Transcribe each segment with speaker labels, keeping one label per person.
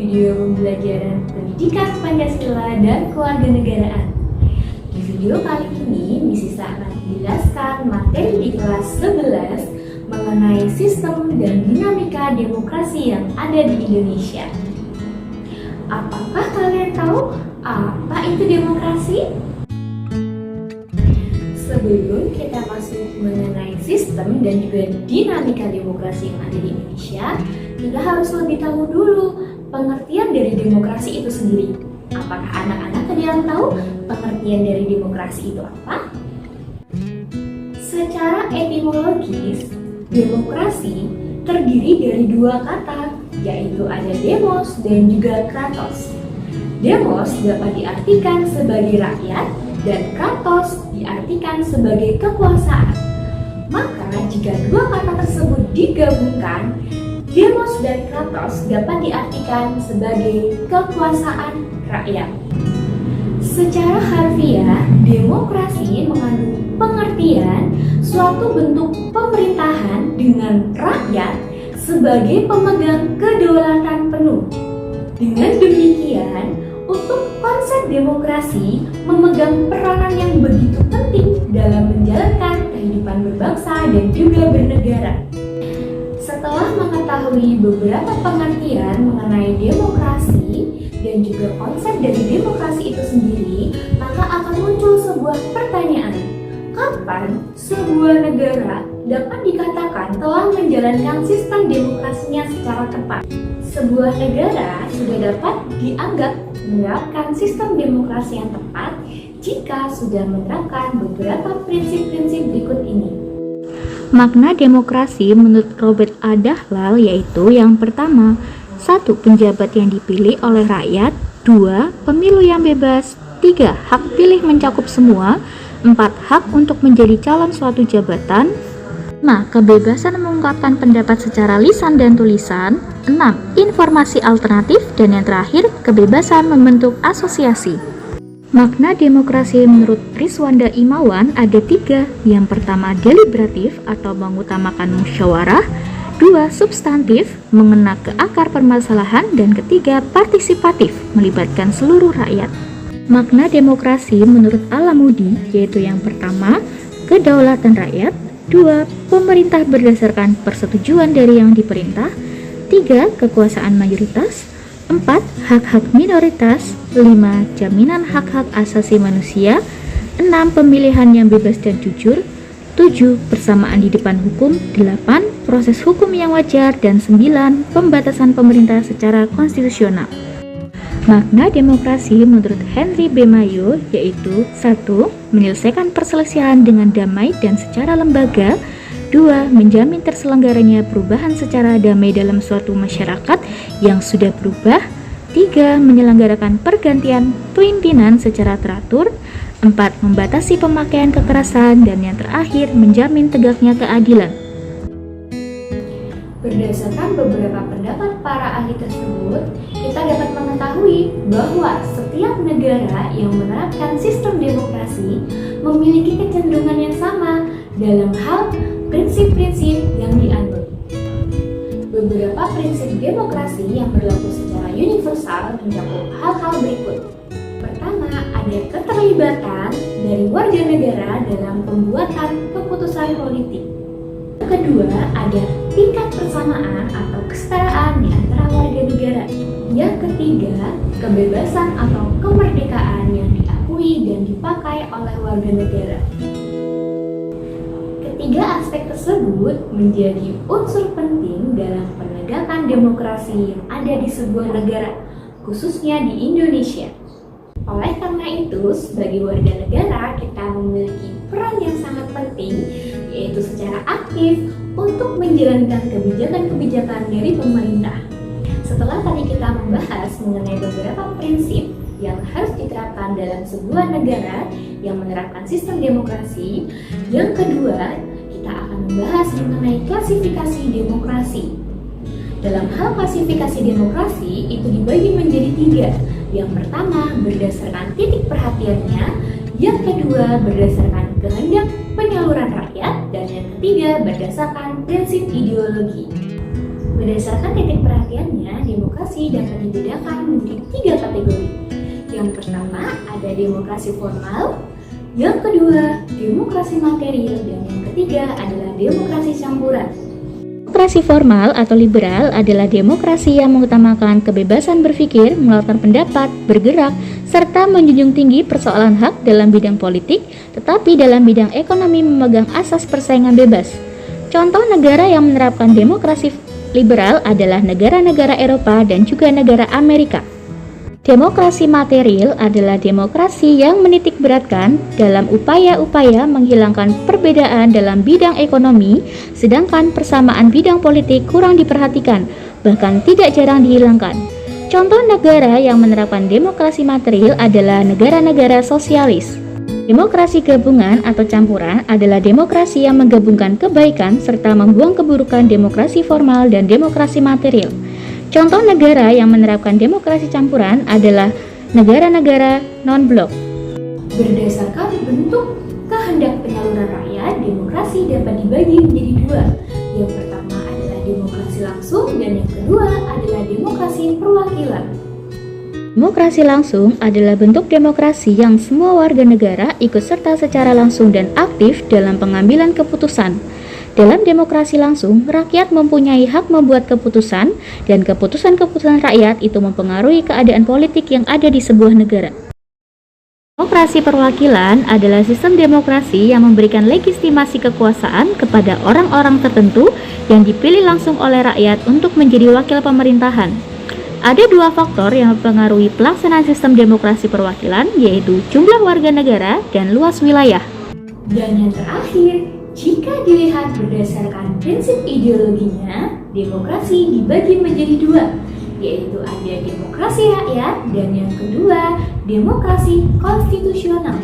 Speaker 1: video pembelajaran pendidikan Pancasila dan kewarganegaraan. Di video kali ini, Miss Sisa akan menjelaskan materi di kelas 11 mengenai sistem dan dinamika demokrasi yang ada di Indonesia. Apakah kalian tahu apa itu demokrasi? Sebelum kita masuk mengenai sistem dan juga dinamika demokrasi yang ada di Indonesia, kita harus lebih tahu dulu pengertian dari demokrasi itu sendiri. Apakah anak-anak ada yang tahu pengertian dari demokrasi itu apa? Secara etimologis, demokrasi terdiri dari dua kata, yaitu ada demos dan juga kratos. Demos dapat diartikan sebagai rakyat dan kratos diartikan sebagai kekuasaan. Maka jika dua kata tersebut digabungkan, demos dan kratos dapat diartikan sebagai kekuasaan rakyat. Secara harfiah, demokrasi mengandung pengertian suatu bentuk pemerintahan dengan rakyat sebagai pemegang kedaulatan penuh. Dengan demikian, untuk konsep demokrasi memegang peranan yang begitu penting dalam menjalankan kehidupan berbangsa dan juga bernegara. Setelah mengetahui beberapa pengertian mengenai demokrasi dan juga konsep dari demokrasi itu sendiri, maka akan muncul sebuah pertanyaan. Kapan sebuah negara dapat dikatakan telah menjalankan sistem demokrasinya secara tepat? Sebuah negara sudah dapat dianggap menerapkan sistem demokrasi yang tepat jika sudah menerapkan beberapa prinsip-prinsip berikut ini.
Speaker 2: Makna demokrasi menurut Robert A. Dahlal yaitu yang pertama, 1. Penjabat yang dipilih oleh rakyat, 2. Pemilu yang bebas, 3. Hak pilih mencakup semua, 4. Hak untuk menjadi calon suatu jabatan, 5. Kebebasan mengungkapkan pendapat secara lisan dan tulisan, 6. Informasi alternatif, dan yang terakhir, kebebasan membentuk asosiasi. Makna demokrasi menurut Riswanda Imawan ada 3. Yang pertama deliberatif atau mengutamakan musyawarah, 2. Substantif, mengena ke akar permasalahan, dan ketiga partisipatif, melibatkan seluruh rakyat. Makna demokrasi menurut Alamudi yaitu yang pertama kedaulatan rakyat, 2. Pemerintah berdasarkan persetujuan dari yang diperintah, 3. Kekuasaan mayoritas, 4. Hak-hak minoritas, 5. Jaminan hak-hak asasi manusia, 6. Pemilihan yang bebas dan jujur, 7. Persamaan di depan hukum, 8. Proses hukum yang wajar, dan 9. Pembatasan pemerintah secara konstitusional. Makna demokrasi menurut Henry B. Mayo yaitu 1. Menyelesaikan perselisihan dengan damai dan secara lembaga, 2. Menjamin terselenggaranya perubahan secara damai dalam suatu masyarakat yang sudah berubah, 3. Menyelenggarakan pergantian pimpinan secara teratur, 4. Membatasi pemakaian kekerasan, dan yang terakhir menjamin tegaknya keadilan.
Speaker 1: Berdasarkan beberapa pendapat para ahli tersebut, kita dapat mengetahui bahwa setiap negara yang menerapkan sistem demokrasi memiliki kecenderungan yang sama dalam hal prinsip-prinsip yang dianut. Beberapa prinsip demokrasi yang berlaku secara universal mencakup hal-hal berikut. Pertama, ada keterlibatan dari warga negara dalam pembuatan keputusan politik. Kedua, ada tingkat persamaan atau kesetaraan di antara warga negara. Yang ketiga, kebebasan atau kemerdekaan yang diakui dan dipakai oleh warga negara. Ketiga aspek tersebut menjadi unsur penting dalam penegakan demokrasi yang ada di sebuah negara, khususnya di Indonesia. Oleh karena itu, sebagai warga negara, kita memiliki peran yang sangat penting, yaitu secara aktif untuk menjalankan kebijakan-kebijakan dari pemerintah. Setelah tadi kita membahas mengenai beberapa prinsip yang harus diterapkan dalam sebuah negara yang menerapkan sistem demokrasi, yang kedua, kita akan membahas mengenai klasifikasi demokrasi. Dalam hal klasifikasi demokrasi, itu dibagi menjadi 3. Yang pertama, berdasarkan titik perhatiannya. Yang kedua, berdasarkan kehendak penyaluran rakyat. Dan yang ketiga, berdasarkan prinsip ideologi. Berdasarkan titik perhatiannya, demokrasi dapat dibedakan menjadi 3 kategori. Yang pertama ada demokrasi formal, yang kedua demokrasi material, dan yang ketiga adalah demokrasi campuran.
Speaker 2: Demokrasi formal atau liberal adalah demokrasi yang mengutamakan kebebasan berpikir, mengeluarkan pendapat, bergerak, serta menjunjung tinggi persoalan hak dalam bidang politik, tetapi dalam bidang ekonomi memegang asas persaingan bebas. Contoh negara yang menerapkan demokrasi liberal adalah negara-negara Eropa dan juga negara Amerika. Demokrasi material adalah demokrasi yang menitikberatkan dalam upaya-upaya menghilangkan perbedaan dalam bidang ekonomi, sedangkan persamaan bidang politik kurang diperhatikan, bahkan tidak jarang dihilangkan. Contoh negara yang menerapkan demokrasi material adalah negara-negara sosialis. Demokrasi gabungan atau campuran adalah demokrasi yang menggabungkan kebaikan serta membuang keburukan demokrasi formal dan demokrasi material. Contoh negara yang menerapkan demokrasi campuran adalah negara-negara non-blok.
Speaker 1: Berdasarkan bentuk kehendak penyaluran rakyat, demokrasi dapat dibagi menjadi 2. Yang pertama adalah demokrasi langsung dan yang kedua adalah demokrasi perwakilan.
Speaker 2: Demokrasi langsung adalah bentuk demokrasi yang semua warga negara ikut serta secara langsung dan aktif dalam pengambilan keputusan. Dalam demokrasi langsung, rakyat mempunyai hak membuat keputusan, dan keputusan-keputusan rakyat itu mempengaruhi keadaan politik yang ada di sebuah negara. Demokrasi perwakilan adalah sistem demokrasi yang memberikan legitimasi kekuasaan kepada orang-orang tertentu yang dipilih langsung oleh rakyat untuk menjadi wakil pemerintahan. Ada 2 faktor yang mempengaruhi pelaksanaan sistem demokrasi perwakilan, yaitu jumlah warga negara dan luas wilayah.
Speaker 1: Dan yang terakhir, jika dilihat berdasarkan prinsip ideologinya, demokrasi dibagi menjadi 2, yaitu ada demokrasi rakyat dan yang kedua, demokrasi konstitusional.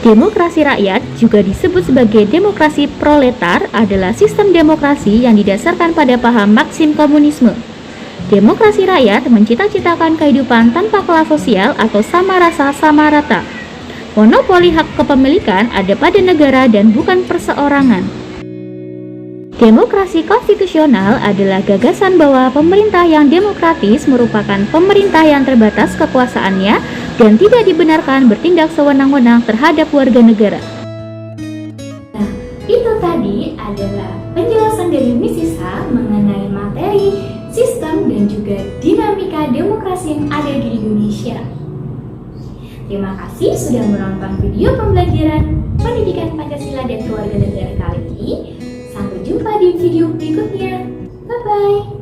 Speaker 2: Demokrasi rakyat, juga disebut sebagai demokrasi proletar, adalah sistem demokrasi yang didasarkan pada paham Marxisme komunisme. Demokrasi rakyat mencita-citakan kehidupan tanpa kelas sosial atau sama rasa sama rata. Monopoli hak kepemilikan ada pada negara dan bukan perseorangan. Demokrasi konstitusional adalah gagasan bahwa pemerintah yang demokratis merupakan pemerintah yang terbatas kekuasaannya dan tidak dibenarkan bertindak sewenang-wenang terhadap warga negara.
Speaker 1: Nah, itu tadi adalah penjelasan dari Miss Isa mengenai materi, sistem, dan juga dinamika demokrasi yang ada di Indonesia. Terima kasih sudah menonton video pembelajaran Pendidikan Pancasila dan Kewarganegaraan kali ini. Sampai jumpa di video berikutnya. Bye-bye.